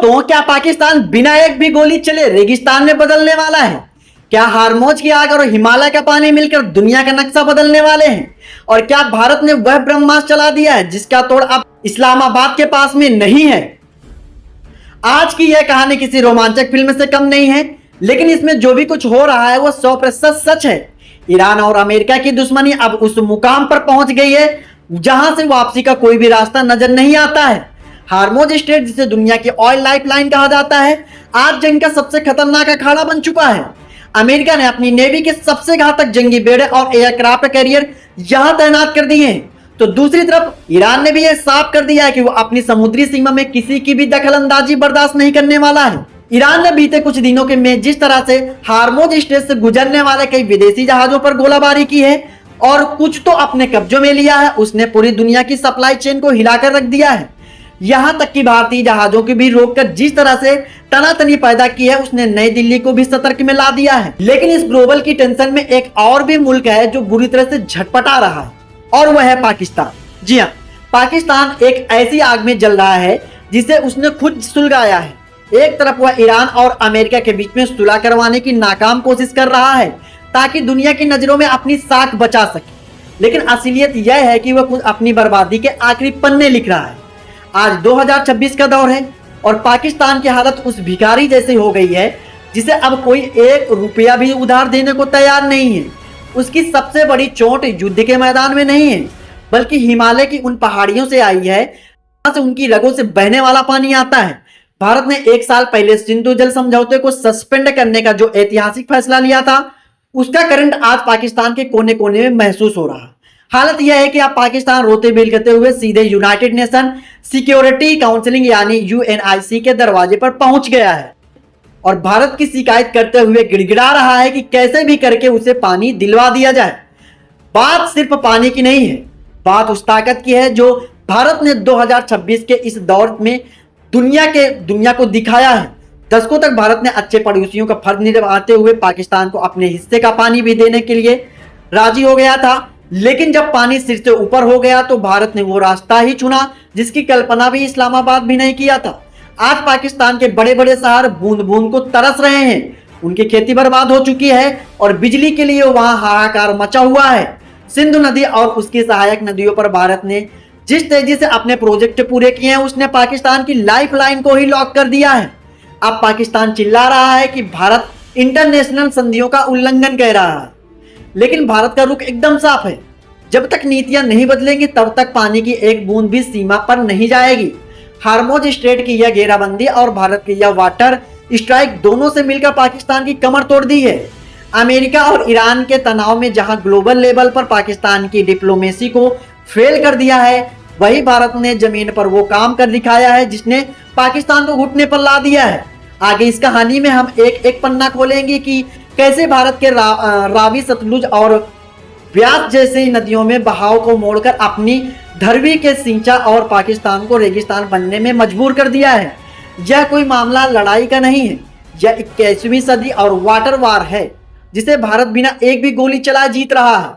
तो क्या पाकिस्तान बिना एक भी गोली चले रेगिस्तान में बदलने वाला है? क्या हारमोज की आग और हिमालय का पानी मिलकर दुनिया का नक्शा बदलने वाले हैं? और क्या भारत ने वह ब्रह्मास्त्र चला दिया है जिसका तोड़ अब इस्लामाबाद के पास में नहीं है? आज की यह कहानी किसी रोमांचक फिल्म से कम नहीं है, लेकिन इसमें जो भी कुछ हो रहा है वह 100% सच है। ईरान और अमेरिका की दुश्मनी अब उस मुकाम पर पहुंच गई है जहां से वापसी का कोई भी रास्ता नजर नहीं आता है। हार्मोज स्ट्रेट, जिसे दुनिया की ऑयल लाइफलाइन कहा जाता है, आज जंग का सबसे खतरनाक अखाड़ा बन चुका है। अमेरिका ने अपनी नेवी के सबसे घातक जंगी बेड़े और एयरक्राफ्ट कैरियर यहां तैनात कर दिए हैं, तो दूसरी तरफ ईरान ने भी यह साफ कर दिया है कि वो अपनी समुद्री सीमा में किसी की भी दखलंदाजी बर्दाश्त नहीं करने वाला है। ईरान ने बीते कुछ दिनों के में जिस तरह से हार्मोज स्ट्रेट से गुजरने वाले कई विदेशी जहाजों पर गोलाबारी की है और कुछ तो अपने कब्जों में लिया है, उसने पूरी दुनिया की सप्लाई चेन को हिलाकर रख दिया है। यहां तक कि भारतीय जहाजों की भी रोककर जिस तरह से तनातनी पैदा की है, उसने नई दिल्ली को भी सतर्क में ला दिया है। लेकिन इस ग्लोबल की टेंशन में एक और भी मुल्क है जो बुरी तरह से झटपटा रहा है, और वह है पाकिस्तान। जी हाँ, पाकिस्तान एक ऐसी आग में जल रहा है जिसे उसने खुद सुलगाया है। एक तरफ वह ईरान और अमेरिका के बीच में सुलह करवाने की नाकाम कोशिश कर रहा है ताकि दुनिया की नजरों में अपनी साख बचा सके, लेकिन असलियत यह है कि वह खुद अपनी बर्बादी के आखिरी पन्ने लिख रहा है। आज 2026 का दौर है और पाकिस्तान की हालत उस भिखारी जैसी हो गई है जिसे अब कोई 1 रुपया भी उधार देने को तैयार नहीं है। उसकी सबसे बड़ी चोट युद्ध के मैदान में नहीं है, बल्कि हिमालय की उन पहाड़ियों से आई है जहां से उनकी रगों से बहने वाला पानी आता है। भारत ने 1 साल पहले सिंधु जल समझौते को सस्पेंड करने का जो ऐतिहासिक फैसला लिया था, उसका करंट आज पाकिस्तान के कोने कोने में महसूस हो रहा है। हालत यह है कि अब पाकिस्तान रोते बिलखते हुए सीधे यूनाइटेड नेशन सिक्योरिटी काउंसिलिंग यानी यूएनआईसी के दरवाजे पर पहुंच गया है और भारत की शिकायत करते हुए गिड़गिड़ा रहा है कि कैसे भी करके उसे पानी दिलवा दिया जाए। बात सिर्फ पानी की नहीं है, बात उस ताकत की है जो भारत ने 2026 के इस दौर में दुनिया को दिखाया है। दशकों तक भारत ने अच्छे पड़ोसियों का फर्ज निभाते हुए पाकिस्तान को अपने हिस्से का पानी भी देने के लिए राजी हो गया था, लेकिन जब पानी सिर से ऊपर हो गया तो भारत ने वो रास्ता ही चुना जिसकी कल्पना भी इस्लामाबाद भी नहीं किया था। आज पाकिस्तान के बड़े बड़े शहर बूंद बूंद को तरस रहे हैं, उनकी खेती बर्बाद हो चुकी है और बिजली के लिए वहां हाहाकार मचा हुआ है। सिंधु नदी और उसकी सहायक नदियों पर भारत ने जिस तेजी से अपने प्रोजेक्ट पूरे किए हैं, उसने पाकिस्तान की लाइफलाइन को ही लॉक कर दिया है। अब पाकिस्तान चिल्ला रहा है कि भारत इंटरनेशनल संधियों का उल्लंघन कर रहा है, लेकिन भारत का रुख एकदम साफ है। जब तक नीतियां नहीं बदलेंगी तब तक पानी की एक बूंद भी सीमा पर नहीं जाएगी। हार्मोज स्ट्रेट की यह घेराबंदी और भारत की यह वाटर स्ट्राइक दोनों से मिलकर पाकिस्तान की कमर तोड़ दी है। अमेरिका और ईरान के तनाव में जहां ग्लोबल लेवल पर पाकिस्तान की डिप्लोमेसी को फेल कर दिया है, वही भारत ने जमीन पर वो काम कर दिखाया है जिसने पाकिस्तान को घुटने पर ला दिया है। आगे इस कहानी में हम एक एक पन्ना खोलेंगे कि कैसे भारत के रावी, सतलुज और ब्यास जैसी नदियों में बहाव को मोड़कर अपनी धरवी के सिंचा और पाकिस्तान को रेगिस्तान बनने में मजबूर कर दिया है। यह कोई मामला लड़ाई का नहीं है, यह 21वीं सदी और वाटर वार है जिसे भारत बिना एक भी गोली चलाए जीत रहा है।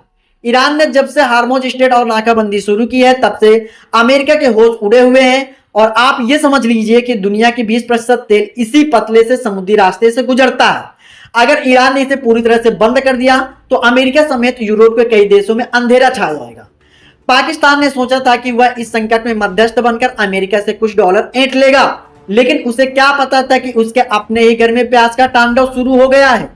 ईरान ने जब से हार्मोज स्ट्रेट और नाकाबंदी शुरू की है तब से अमेरिका के होश उड़े हुए हैं और आप ये समझ लीजिए कि दुनिया की 20% तेल इसी पतले से समुद्री रास्ते से गुजरता है। अगर ईरान ने इसे पूरी तरह से बंद कर दिया तो अमेरिका समेत यूरोप के कई देशों में अंधेरा छा जाएगा। पाकिस्तान ने सोचा था कि वह इस संकट में मध्यस्थ बनकर अमेरिका से कुछ डॉलर ऐंठ लेगा, लेकिन उसे क्या पता था कि उसके अपने ही घर में प्यास का तांडव शुरू हो गया है।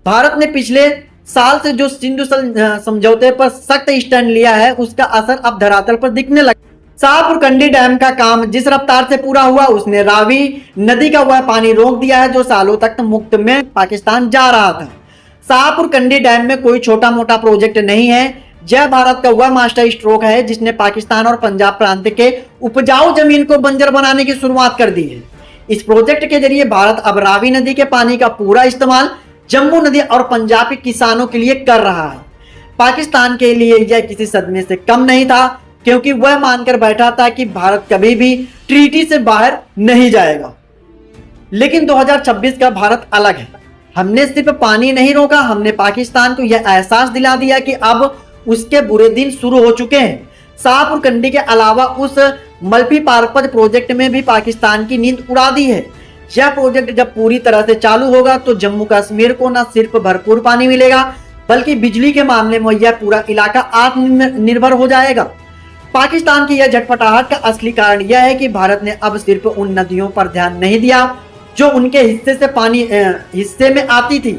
भारत ने पिछले साल से जो सिंधु समझौते पर सख्त स्टैंड लिया है, उसका असर अब धरातल पर दिखने लगा। शाहपुर कंडी डैम का काम जिस रफ्तार से पूरा हुआ, उसने रावी नदी का वह पानी रोक दिया है जो सालों तक मुफ्त में पाकिस्तान जा रहा था। शाहपुर कंडी डैम में कोई छोटा मोटा प्रोजेक्ट नहीं है, यह भारत का वह मास्टर स्ट्रोक है जिसने पाकिस्तान और पंजाब प्रांत के उपजाऊ जमीन को बंजर बनाने की शुरुआत कर दी है। इस प्रोजेक्ट के जरिए भारत अब रावी नदी के पानी का पूरा इस्तेमाल जम्मू नदी और पंजाब के किसानों के लिए कर रहा है। पाकिस्तान के लिए यह किसी सदमे से कम नहीं था, क्योंकि वह मानकर बैठा था कि भारत कभी भी ट्रीटी से बाहर नहीं जाएगा। लेकिन 2026 का भारत अलग है। हमने सिर्फ पानी नहीं रोका, हमने पाकिस्तान को यह एहसास दिला दिया कि अब उसके बुरे दिन शुरू हो चुके हैं। शाहपुर कंडी के अलावा उस मल्टीपर्पज प्रोजेक्ट में भी पाकिस्तान की नींद उड़ा दी है। यह प्रोजेक्ट जब पूरी तरह से चालू होगा तो जम्मू कश्मीर को न सिर्फ भरपूर पानी मिलेगा बल्कि बिजली के मामले में यह पूरा इलाका आत्मनिर्भर हो जाएगा। पाकिस्तान की यह झटपटाहट का असली कारण यह है कि भारत ने अब सिर्फ उन नदियों पर ध्यान नहीं दिया जो उनके हिस्से में आती थी,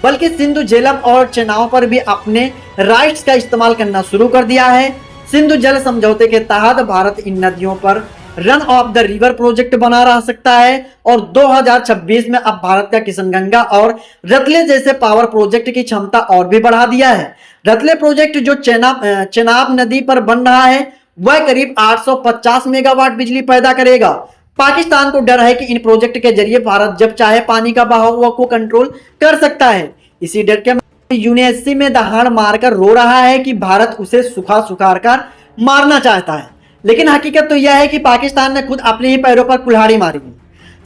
बल्कि सिंधु, झेलम और चेनाब पर भी अपने राइट्स का इस्तेमाल करना शुरू कर दिया है। सिंधु जल समझौते के तहत भारत इन नदियों पर run of the river project बना रह सकता है और 2026 में अब भारत का किशनगंगा और रतले जैसे पावर प्रोजेक्ट की क्षमता और भी बढ़ा दिया है। रतले प्रोजेक्ट जो चेनाब नदी पर बन रहा है वह करीब 850 मेगावाट बिजली पैदा करेगा। पाकिस्तान को डर है कि इन प्रोजेक्ट के जरिए भारत जब चाहे पानी का बहाव को कंट्रोल कर सकता है। इसी डर के यूएनएससी में दहाड़ मारकर रो रहा है कि भारत उसे सुखा कर मारना चाहता है, लेकिन हकीकत तो यह है कि पाकिस्तान ने खुद अपने ही पैरों पर कुल्हाड़ी मारी है।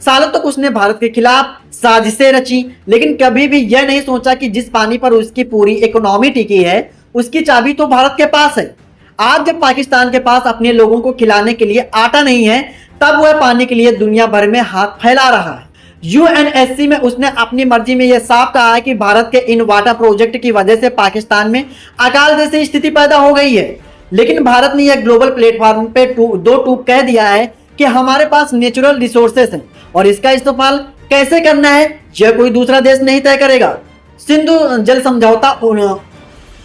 सालों तक उसने भारत के खिलाफ साजिशें रची, लेकिन कभी भी यह नहीं सोचा कि जिस पानी पर उसकी पूरी इकोनॉमी टिकी है उसकी चाबी तो भारत के पास है। आज जब पाकिस्तान के पास अपने लोगों को खिलाने के लिए आटा नहीं है तब वह पानी के लिए दुनिया भर में हाथ फैला रहा है। यूएनएससी में उसने अपनी मर्जी में यह साफ कहा है कि भारत के इन वाटर प्रोजेक्ट की वजह से पाकिस्तान में अकाल जैसी स्थिति पैदा हो गई है, लेकिन भारत ने यह ग्लोबल प्लेटफॉर्म पे दो टूक कह दिया है कि हमारे पास नेचुरल रिसोर्सेस हैं और इसका इस्तेमाल कैसे करना है यह कोई दूसरा देश नहीं तय करेगा। सिंधु जल समझौता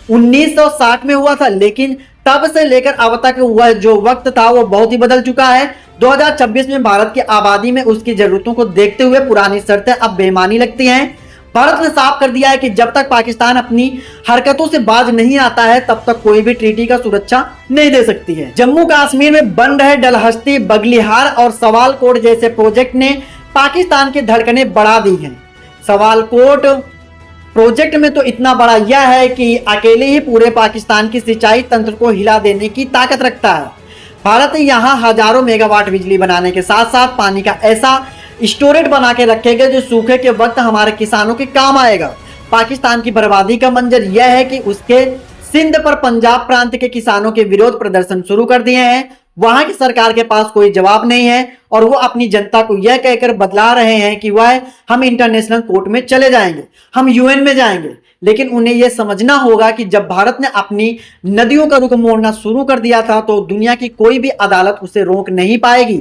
1960 में हुआ था, लेकिन तब से लेकर अब तक वह जो वक्त था वो बहुत ही बदल चुका है। 2026 में भारत की आबादी में उसकी जरूरतों को देखते हुए पुरानी शर्तें अब बेमानी लगती हैं। भारत ने साफ कर दिया है कि जब तक पाकिस्तान अपनी हरकतों से बाज नहीं आता है तब तक कोई भी ट्रीटी का सुरक्षा नहीं दे सकती है। जम्मू कश्मीर में बन रहे डलहस्ती, बगलिहार और सवालकोट जैसे प्रोजेक्ट ने पाकिस्तान की धड़कनें बढ़ा दी हैं। सवालकोट प्रोजेक्ट में तो इतना बड़ा यह है कि अकेले ही पूरे पाकिस्तान की सिंचाई तंत्र को हिला देने की ताकत रखता है। भारत यहाँ हजारों मेगावाट बिजली बनाने के साथ साथ पानी का ऐसा स्टोरेज बना के रखेगा जो सूखे के वक्त हमारे किसानों के काम आएगा। पाकिस्तान की बर्बादी का मंजर यह है कि उसके सिंध पर पंजाब प्रांत के किसानों के विरोध प्रदर्शन शुरू कर दिए हैं। वहां की सरकार के पास कोई जवाब नहीं है और वो अपनी जनता को यह कहकर बदला रहे हैं कि वह हम इंटरनेशनल कोर्ट में चले जाएंगे, हम यूएन में जाएंगे, लेकिन उन्हें यह समझना होगा कि जब भारत ने अपनी नदियों का रुख मोड़ना शुरू कर दिया था तो दुनिया की कोई भी अदालत उसे रोक नहीं पाएगी।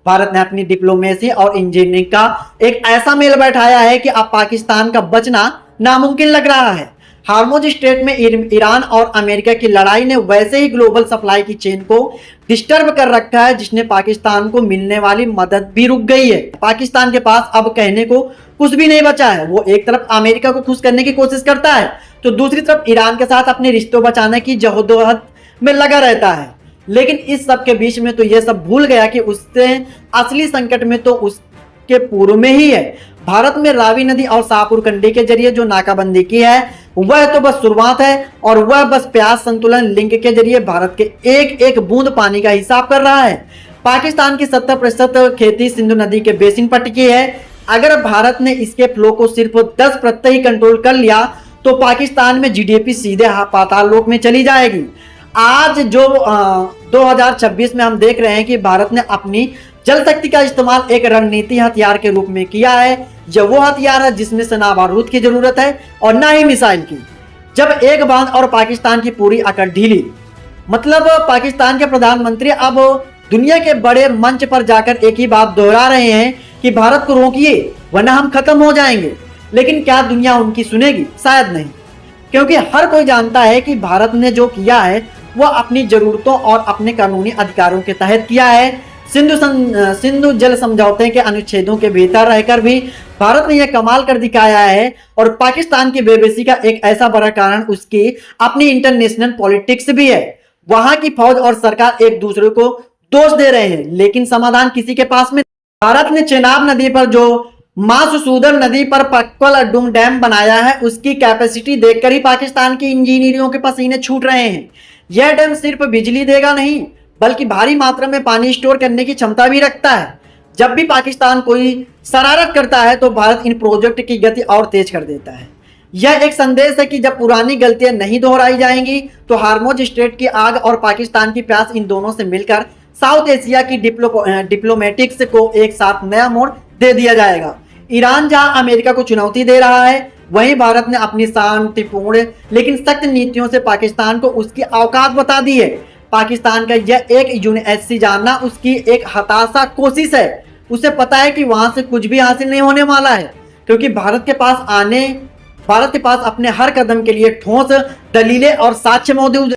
भारत ने अपनी डिप्लोमेसी और इंजीनियरिंग का एक ऐसा मेल बैठाया है कि अब पाकिस्तान का बचना नामुमकिन लग रहा है। हार्मोज स्ट्रेट में ईरान और अमेरिका की लड़ाई ने वैसे ही ग्लोबल सप्लाई की चेन को डिस्टर्ब कर रखा है, जिसने पाकिस्तान को मिलने वाली मदद भी रुक गई है। पाकिस्तान के पास अब कहने को कुछ भी नहीं बचा है। वो एक तरफ अमेरिका को खुश करने की कोशिश करता है तो दूसरी तरफ ईरान के साथ अपने रिश्तों बचाने की जहदोजहद में लगा रहता है, लेकिन इस सब के बीच में तो यह सब भूल गया कि उससे असली संकट में तो उसके पूर्व में ही है। भारत में रावी नदी और शाहपुर कंडी के जरिए जो नाकाबंदी की है वह तो बस शुरुआत है और वह बस प्याज संतुलन लिंक के जरिए भारत के एक एक बूंद पानी का हिसाब कर रहा है। पाकिस्तान की 70% खेती सिंधु नदी के बेसिन पर टिकी है। अगर भारत ने इसके फ्लो को सिर्फ 10% ही कंट्रोल कर लिया तो पाकिस्तान में जीडीपी सीधे पाताल लोक में चली जाएगी। आज जो 2026 में हम देख रहे हैं कि भारत ने अपनी जल शक्ति का इस्तेमाल एक रणनीति हथियार के रूप में किया है। यह वो हथियार है जिसमें से ना बारूद की जरूरत है और ना ही मिसाइल की। जब एक बांध और पाकिस्तान की पूरी अकड़ ढीली, मतलब पाकिस्तान के प्रधानमंत्री अब दुनिया के बड़े मंच पर जाकर एक ही बात दोहरा रहे हैं कि भारत को रोकिए वरना हम खत्म हो जाएंगे। लेकिन क्या दुनिया उनकी सुनेगी? शायद नहीं, क्योंकि हर कोई जानता है कि भारत ने जो किया है वह अपनी जरूरतों और अपने कानूनी अधिकारों के तहत किया है। सिंधु जल समझौते के अनुच्छेदों के भीतर रहकर भी भारत ने यह कमाल कर दिखाया है और पाकिस्तान की बेबसी का एक ऐसा बड़ा कारण उसकी अपनी इंटरनेशनल पॉलिटिक्स भी है। वहां की फौज और सरकार एक दूसरे को दोष दे रहे हैं, लेकिन समाधान किसी के पास में। भारत ने चेनाब नदी पर जो मासूदर नदी पर पक्कल अड्डुम डैम बनाया है उसकी कैपेसिटी देखकर ही पाकिस्तान की इंजीनियरों के पसीने छूट रहे हैं। यह डैम सिर्फ बिजली देगा नहीं बल्कि भारी मात्रा में पानी स्टोर करने की क्षमता भी रखता है। जब भी पाकिस्तान कोई शरारत करता है तो भारत इन प्रोजेक्ट की गति और तेज कर देता है। यह एक संदेश है कि जब पुरानी गलतियां नहीं दोहराई जाएंगी तो हार्मोज स्ट्रेट की आग और पाकिस्तान की प्यास इन दोनों से मिलकर साउथ एशिया की डिप्लोमेटिक्स को एक साथ नया मोड़ दे दिया जाएगा। ईरान जहां अमेरिका को चुनौती दे रहा है, वहीं भारत ने अपनी शांतिपूर्ण लेकिन सख्त नीतियों से पाकिस्तान को उसकी औकात बता दी है। पाकिस्तान का यह एक यूएनएससी जानना उसकी एक हताशा कोशिश है। उसे पता है कि वहां से कुछ भी हासिल नहीं होने वाला है, क्योंकि भारत के पास अपने हर कदम के लिए ठोस दलीलें और साक्ष्य मौजूद